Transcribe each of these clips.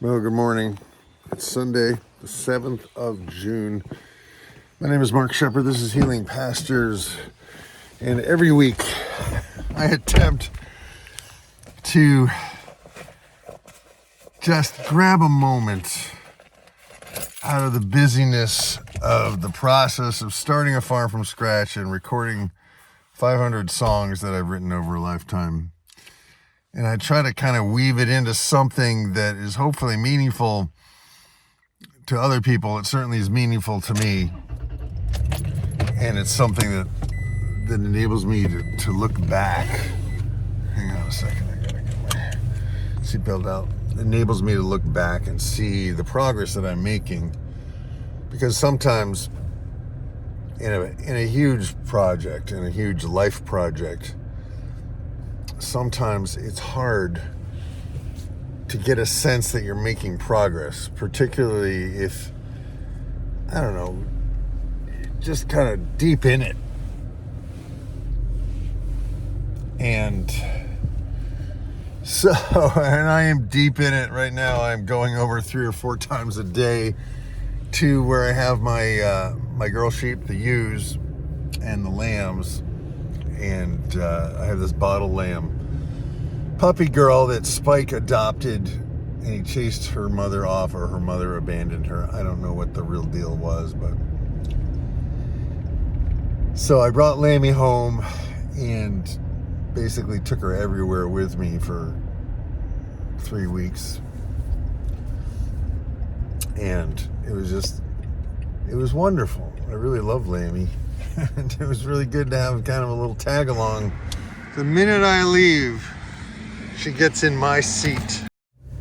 Well, good morning. It's Sunday, the 7th of June. My name is Mark Shepard. This is Healing Pastures. And every week I attempt to just grab a moment out of the busyness of the process of starting a farm from scratch and recording 500 songs that I've written over a lifetime. And I try to kind of weave it into something that is hopefully meaningful to other people. It certainly is meaningful to me. And it's something that enables me to look back. Hang on a second, I gotta get my seatbelt out. It enables me to look back and see the progress that I'm making. Because sometimes in a huge project, in a huge life project, sometimes it's hard to get a sense that you're making progress, particularly if, I don't know, just kind of deep in it. And so, and I am deep in it right now. I'm going over 3 or 4 times a day to where I have my girl sheep, the ewes, and the lambs. And I have this bottle lamb puppy girl that Spike adopted, and he chased her mother off, or her mother abandoned her. I don't know what the real deal was, but so I brought Lammy home and basically took her everywhere with me for 3 weeks, and it was wonderful. I really love Lammy. And it was really good to have kind of a little tag along. The minute I leave, she gets in my seat.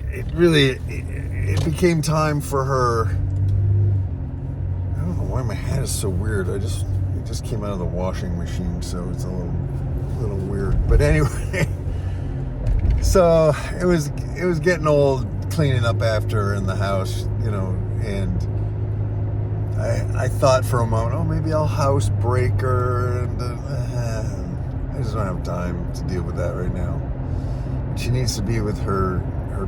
It became time for her. I don't know why my hat is so weird. It just came out of the washing machine, so it's a little weird. But anyway, so it was getting old cleaning up after her in the house, and I thought for a moment, oh, maybe I'll house break her, and I just don't have time to deal with that right now. She needs to be with her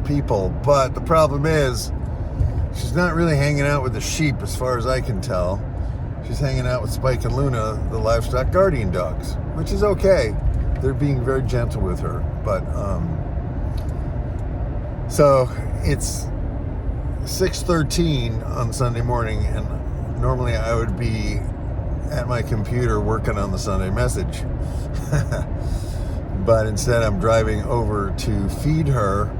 people, but the problem is she's not really hanging out with the sheep as far as I can tell. She's hanging out with Spike and Luna, the livestock guardian dogs, which is okay. They're being very gentle with her, but so it's 6:13 on Sunday morning, and normally I would be at my computer working on the Sunday message. But instead I'm driving over to feed her,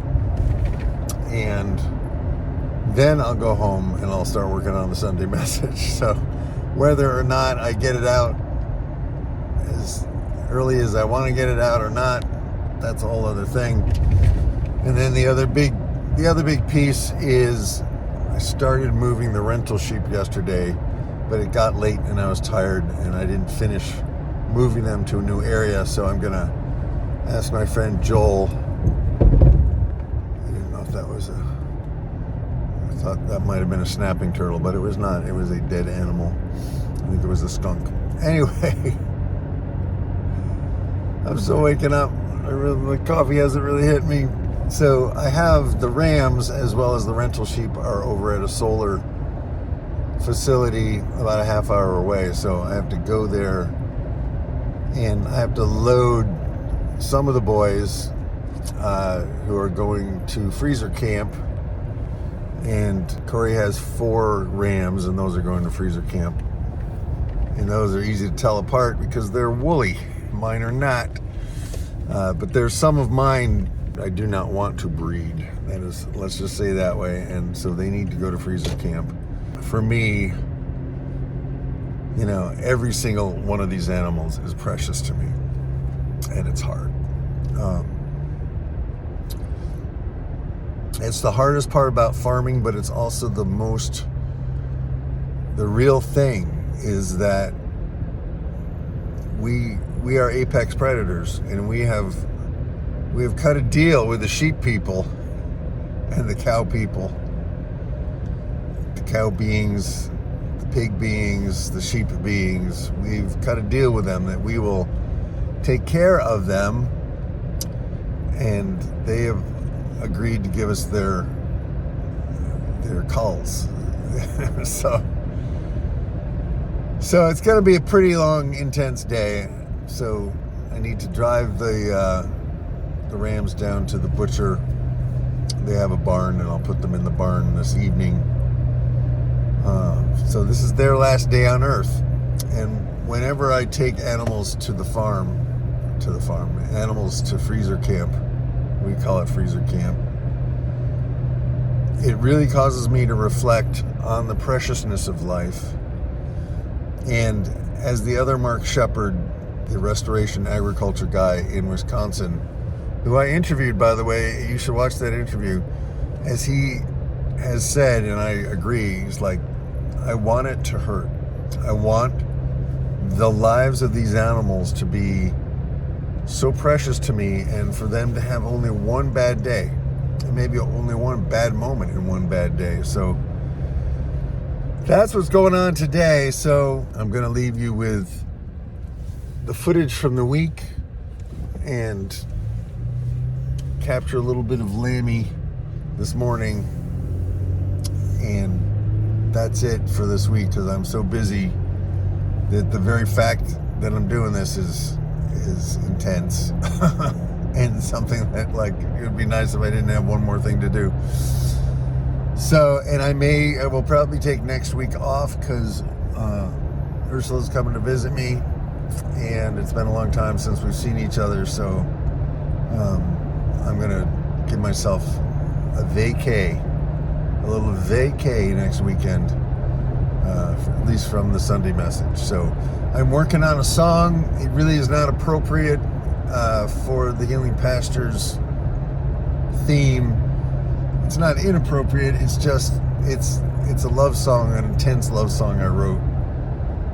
and then I'll go home and I'll start working on the Sunday message. So whether or not I get it out as early as I want to get it out or not, that's a whole other thing. And then the other big piece is I started moving the rental sheep yesterday, but it got late and I was tired and I didn't finish moving them to a new area. So I'm gonna ask my friend Joel. I didn't know if that was I thought that might have been a snapping turtle, but it was not. It was a dead animal. I think it was a skunk. Anyway, I'm still waking up. The coffee hasn't really hit me. So I have the rams as well as the rental sheep are over at a solar facility about a half hour away. So I have to go there, and I have to load some of the boys who are going to freezer camp. And Corey has 4 rams, and those are going to freezer camp. And those are easy to tell apart because they're woolly. Mine are not. But there's some of mine I do not want to breed. That is, let's just say that way. And so they need to go to freezer camp. For me, every single one of these animals is precious to me. And it's hard. It's the hardest part about farming, but it's also the real thing is that we are apex predators, and we have cut a deal with the sheep people and the cow people, the cow beings, the pig beings, the sheep beings. We've cut a deal with them that we will take care of them, and they have agreed to give us their their culls. So it's going to be a pretty long, intense day. So I need to drive the rams down to the butcher. They have a barn, and I'll put them in the barn this evening. So this is their last day on Earth. And whenever I take animals to the farm, animals to freezer camp, we call it freezer camp, it really causes me to reflect on the preciousness of life. And as the other Mark Shepard, the restoration agriculture guy in Wisconsin, who I interviewed, by the way, you should watch that interview, as he has said, and I agree, he's like, I want it to hurt. I want the lives of these animals to be so precious to me, and for them to have only one bad day, and maybe only one bad moment in one bad day. So that's what's going on today. So I'm going to leave you with the footage from the week and capture a little bit of Lammy this morning, and that's it for this week, because I'm so busy that the very fact that I'm doing this is intense. And something that, like, it would be nice if I didn't have one more thing to do. So, and I will probably take next week off, because Ursula's coming to visit me, and it's been a long time since we've seen each other. So I'm gonna give myself a little vacay next weekend, at least from the Sunday message. So I'm working on a song. It really is not appropriate for the Healing Pastures theme. It's not inappropriate. It's just it's a love song, an intense love song I wrote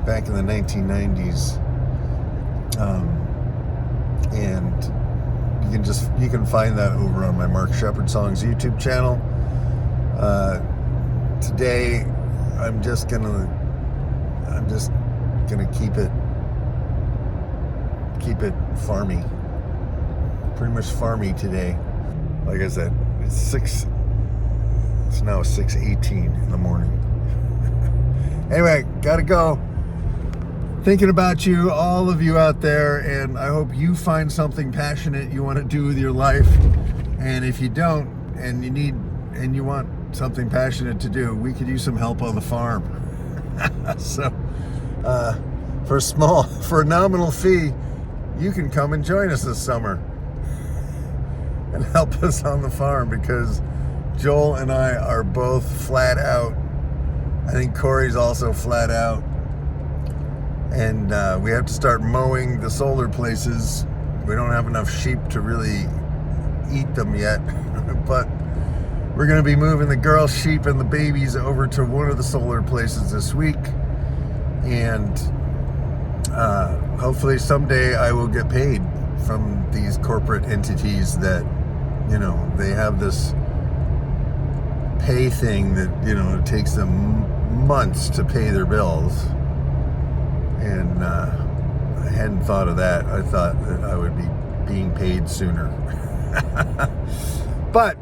back in the 1990s, and you can find that over on my Mark Shepard Songs YouTube channel. Today I'm just gonna keep it farmy, pretty much farmy today. Like I said, it's now 6:18 in the morning. Anyway, gotta go. Thinking about you, all of you out there, and I hope you find something passionate you want to do with your life. And if you don't, and you want something passionate to do, we could use some help on the farm. So for a nominal fee, you can come and join us this summer and help us on the farm, because Joel and I are both flat out. I think Corey's also flat out. And we have to start mowing the solar places. We don't have enough sheep to really eat them yet. But we're going to be moving the girl sheep and the babies over to one of the solar places this week. And hopefully someday I will get paid from these corporate entities that, they have this pay thing that, it takes them months to pay their bills. And I hadn't thought of that. I thought that I would be being paid sooner. But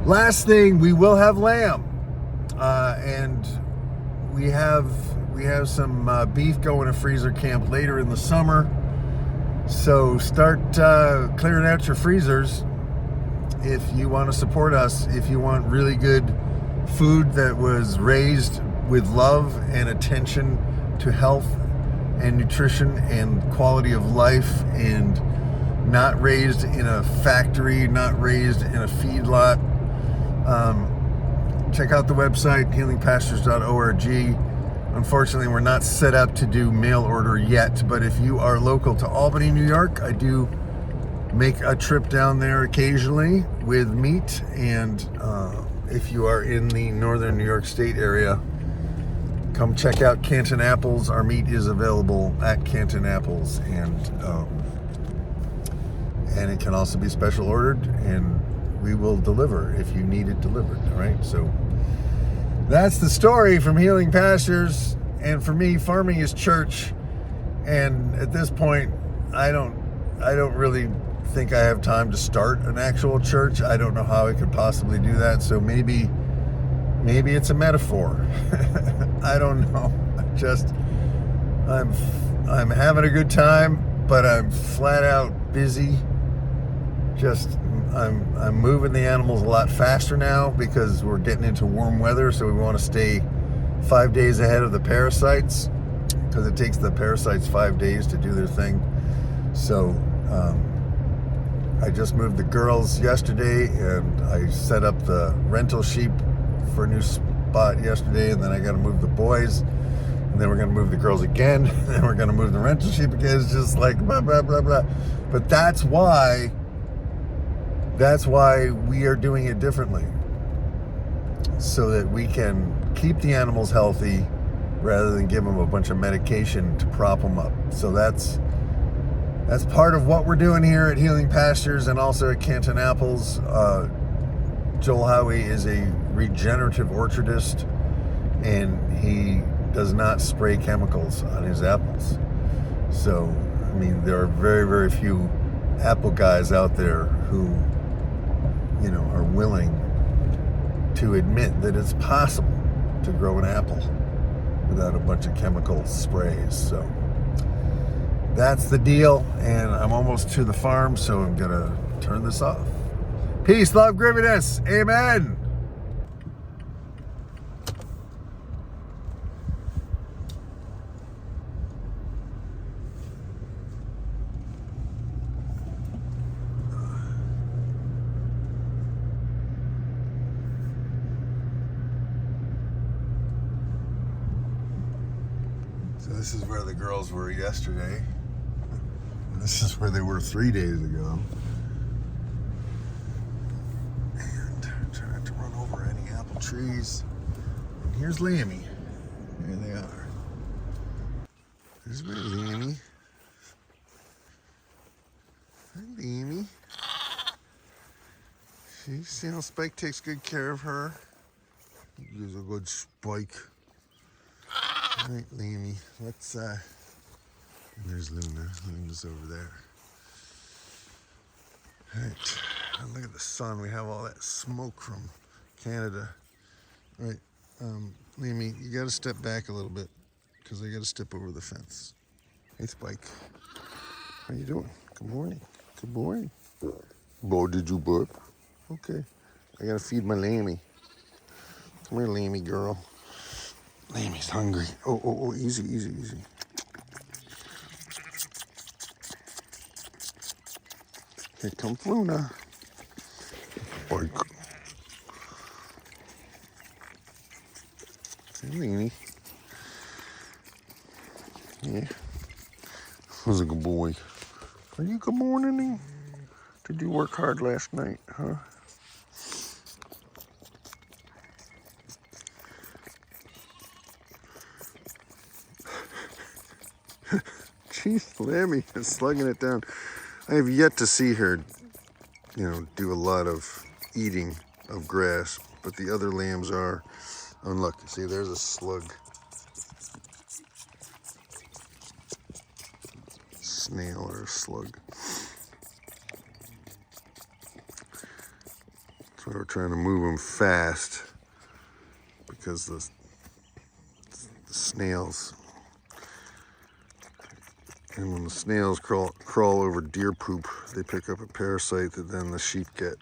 last thing, we will have lamb, and we have some beef going to freezer camp later in the summer. So start clearing out your freezers if you want to support us. If you want really good food that was raised with love and attention to health and nutrition and quality of life, and not raised in a factory, not raised in a feedlot, check out the website, healingpastures.org. Unfortunately, we're not set up to do mail order yet, but if you are local to Albany, New York, I do make a trip down there occasionally with meat. And if you are in the northern New York State area, come check out Canton Apples. Our meat is available at Canton Apples, and it can also be special ordered, and we will deliver if you need it delivered. All right, so that's the story from Healing Pastures. And for me, farming is church. And at this point, I don't really think I have time to start an actual church. I don't know how I could possibly do that. So maybe Maybe it's a metaphor. I don't know. I'm having a good time, but I'm flat out busy. I'm moving the animals a lot faster now because we're getting into warm weather, so we want to stay 5 days ahead of the parasites because it takes the parasites 5 days to do their thing. So I just moved the girls yesterday, and I set up the rental sheep for a new spot yesterday, and then I got to move the boys, and then we're going to move the girls again, and then we're going to move the rental sheep again. It's just like blah, blah, blah, blah. But that's why we are doing it differently, so that we can keep the animals healthy rather than give them a bunch of medication to prop them up. So that's part of what we're doing here at Healing Pastures and also at Canton Apples. Joel Howie is a regenerative orchardist, and he does not spray chemicals on his apples. So, I mean, there are very, very few apple guys out there who, you know, are willing to admit that it's possible to grow an apple without a bunch of chemical sprays. So that's the deal, and I'm almost to the farm, so I'm gonna turn this off. Peace, love, grittiness. Amen. So this is where the girls were yesterday. This is where they were 3 days ago. And try not to run over any apple trees. And here's Lammy. There they are. There's my Lammy. Hi, Lammy. See how Spike takes good care of her? He's a good Spike. All right, Lammy. Let's, there's Luna. Luna's over there. All right. Oh, look at the sun. We have all that smoke from Canada. All right. Lammy, you got to step back a little bit because I got to step over the fence. Hey, Spike. How you doing? Good morning. Good morning. Bo, did you burp? Okay. I got to feed my Lammy. Come here, Lammy girl. Lammy's hungry. Oh, easy, easy, easy. Here comes Luna. Spike. Hey, Lammy. Yeah. Was a good boy. Are you good morning? Did you work hard last night, huh? Jeez, Lammy is slugging it down. I have yet to see her, you know, do a lot of eating of grass, but the other lambs are unlucky. See, there's a slug. Snail or a slug. So we're trying to move them fast because the snails, and when the snails crawl over deer poop, they pick up a parasite that then the sheep get.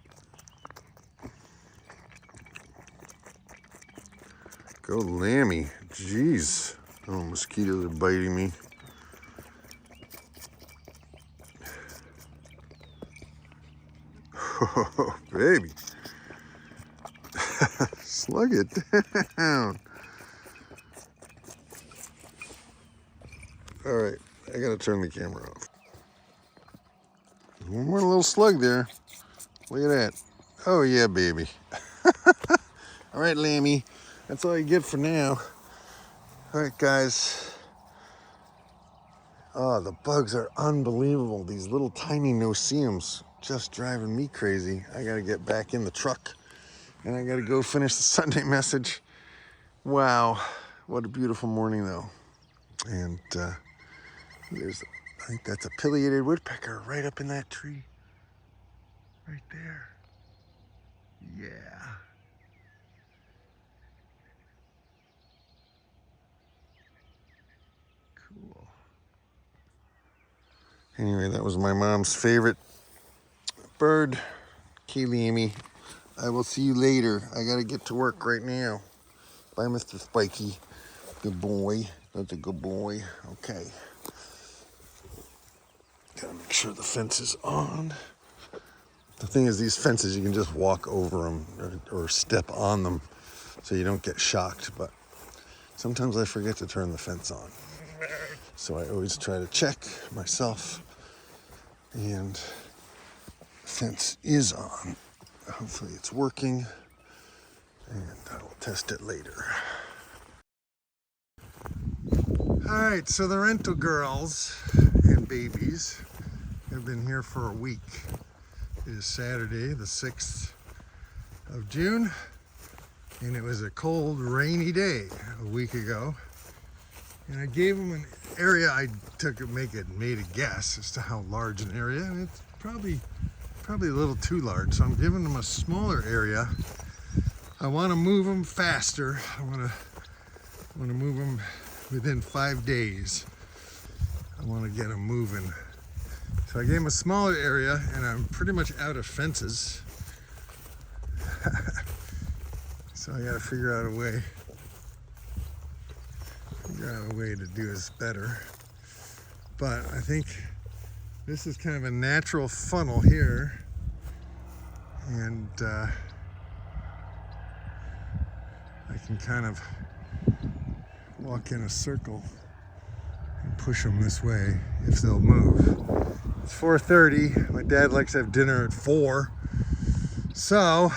Go Lammy. Jeez. Oh, mosquitoes are biting me. Oh, baby. Slug it down. All right, I gotta turn the camera off. One more little slug there. Look at that. Oh yeah, baby. All right, Lammy. That's all you get for now. All right, guys. Oh, the bugs are unbelievable. These little tiny no-see-ums just driving me crazy. I gotta get back in the truck and I gotta go finish the Sunday message. Wow, what a beautiful morning though. And I think that's a pileated woodpecker right up in that tree. Right there. Yeah. Anyway, that was my mom's favorite bird, Lammy. I will see you later. I gotta get to work right now. Bye, Mr. Spiky. Good boy. That's a good boy. Okay. Gotta make sure the fence is on. The thing is, these fences, you can just walk over them or step on them so you don't get shocked. But sometimes I forget to turn the fence on. So I always try to check myself. And the fence is on. Hopefully it's working. And I will test it later. All right, so the rental girls and babies have been here for a week. It is Saturday, the 6th of June, and it was a cold, rainy day a week ago. And I gave them an area. I made a guess as to how large an area, and it's probably a little too large. So I'm giving them a smaller area. I want to move them faster. I want to move them within 5 days. I want to get them moving. So I gave them a smaller area, and I'm pretty much out of fences. So I got to figure out a way to do this better. But I think this is kind of a natural funnel here, and I can kind of walk in a circle and push them this way if they'll move. It's 4:30. My dad likes to have dinner at 4. So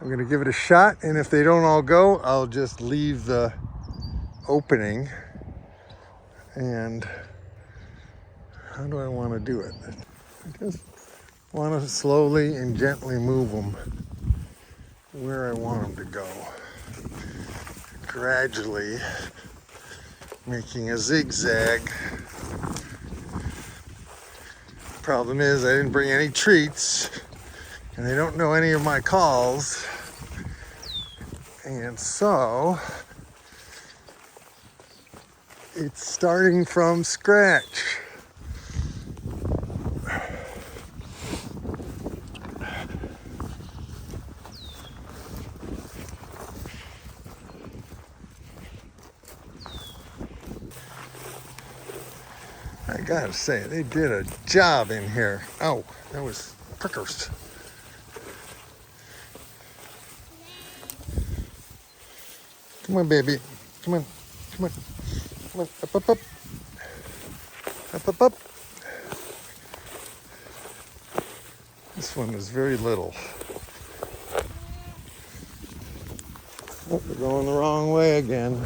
I'm gonna give it a shot, and if they don't all go, I'll just leave the opening. And how do I want to do it? I just want to slowly and gently move them where I want them to go. Gradually making a zigzag. Problem is, I didn't bring any treats, and they don't know any of my calls, and so it's starting from scratch. I gotta say, they did a job in here. Oh, that was prickers. Come on, baby. Come on. Come on. Come on. Up, up, up. Up, up, up. This one is very little. Oh, we're going the wrong way again.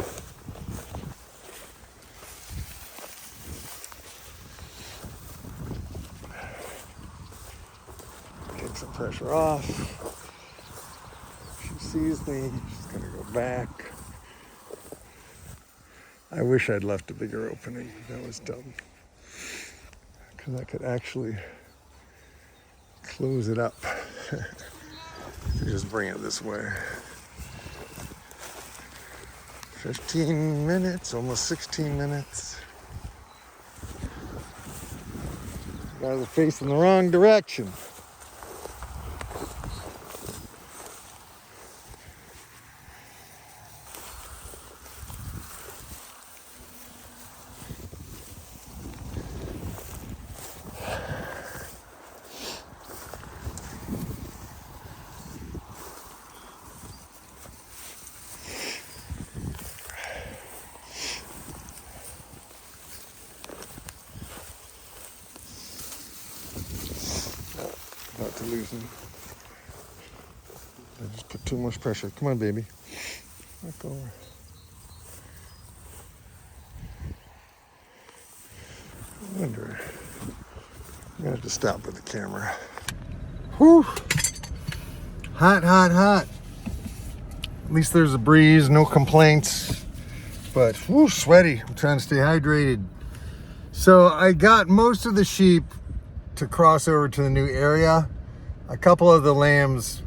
Take some pressure off. She sees me. She's gonna go back. I wish I'd left a bigger opening. That was dumb. Because I could actually close it up. Just bring it this way. 15 minutes, almost 16 minutes. You guys are facing the wrong direction. About to lose him. I just put too much pressure. Come on, baby. Back over. I wonder. I have to stop with the camera. Whew. Hot, hot, hot. At least there's a breeze, no complaints. But whew, sweaty. I'm trying to stay hydrated. So I got most of the sheep to cross over to the new area. A couple of the lambs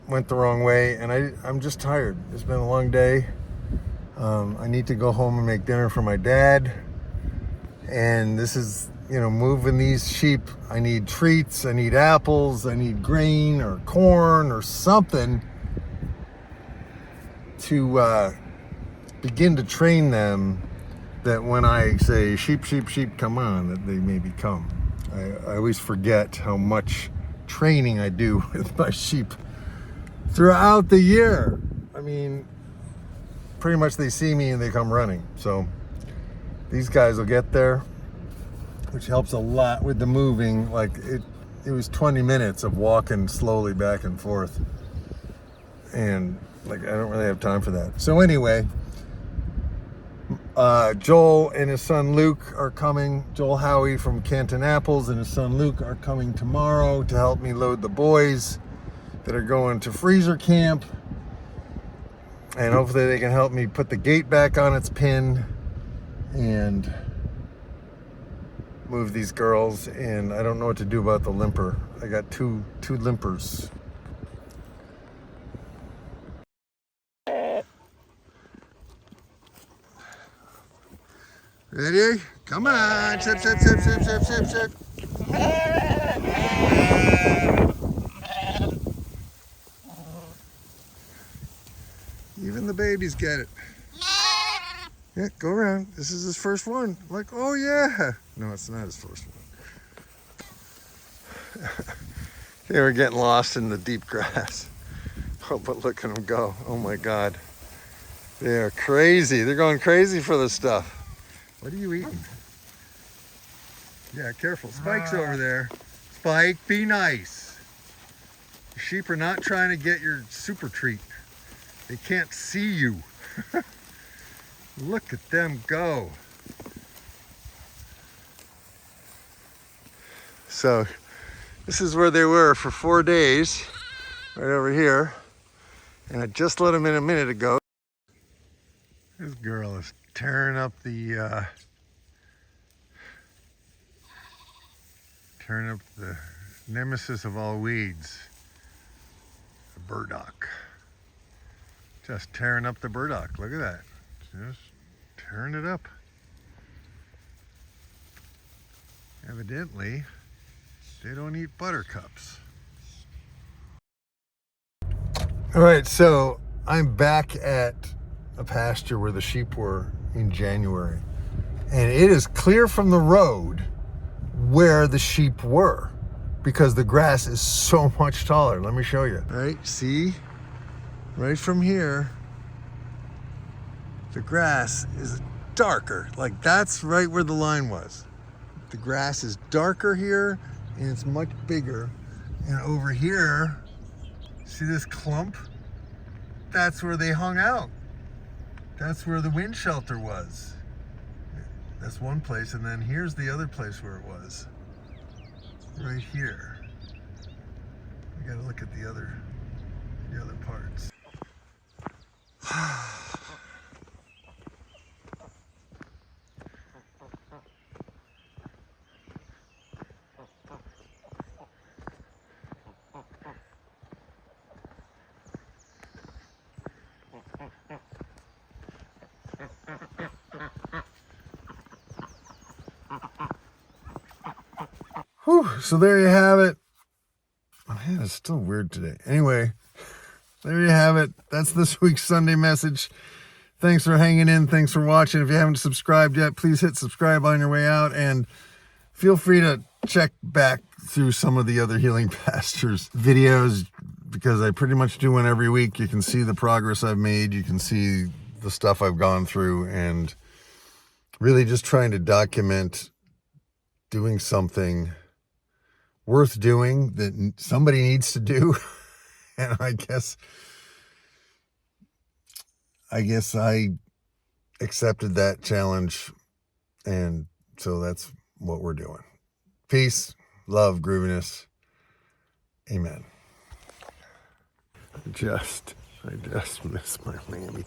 went the wrong way, and I'm just tired. It's been a long day. I need to go home and make dinner for my dad. And this is, you know, moving these sheep. I need treats, I need apples, I need grain or corn or something to begin to train them, that when I say sheep, sheep, sheep, come on, that they maybe come. I always forget how much training I do with my sheep throughout the year. I mean, pretty much they see me and they come running. So these guys will get there, which helps a lot with the moving. Like it was 20 minutes of walking slowly back and forth. And like, I don't really have time for that. So anyway, Joel and his son Luke are coming. Joel Howie from Canton Apples and his son Luke are coming tomorrow to help me load the boys that are going to freezer camp. And hopefully they can help me put the gate back on its pin and move these girls. And I don't know what to do about the limper. I got two limpers. Ready? Come on, sip, sip, sip, sip, sip, sip, sip. Even the babies get it. Yeah, go around. This is his first one. Like, oh yeah. No, it's not his first one. They were getting lost in the deep grass. Oh, but look at them go. Oh my God. They are crazy. They're going crazy for this stuff. What are you eating? Yeah, careful. Spike's over there. Spike, be nice. The sheep are not trying to get your super treat. They can't see you. Look at them go. So this is where they were for 4 days, right over here. And I just let them in a minute ago. This girl is tearing up the nemesis of all weeds, the burdock. Just tearing up the burdock. Look at that. Just tearing it up. Evidently, they don't eat buttercups. All right, so I'm back at a pasture where the sheep were in January. And it is clear from the road where the sheep were because the grass is so much taller. Let me show you. All right, see? Right from here, the grass is darker. Like, that's right where the line was. The grass is darker here and it's much bigger. And over here, see this clump? That's where they hung out. That's where the wind shelter was. That's one place, and then here's the other place where it was. Right here. We gotta look at the other parts. Whew, so there you have it. My hand is still weird today. Anyway, there you have it. That's this week's Sunday message. Thanks for hanging in. Thanks for watching. If you haven't subscribed yet, please hit subscribe on your way out. And feel free to check back through some of the other Healing Pastures videos, because I pretty much do one every week. You can see the progress I've made. You can see the stuff I've gone through, and really just trying to document doing something worth doing that somebody needs to do. And I guess I accepted that challenge, and so that's what we're doing. Peace, love, grooviness. Amen. I just miss my Lammy.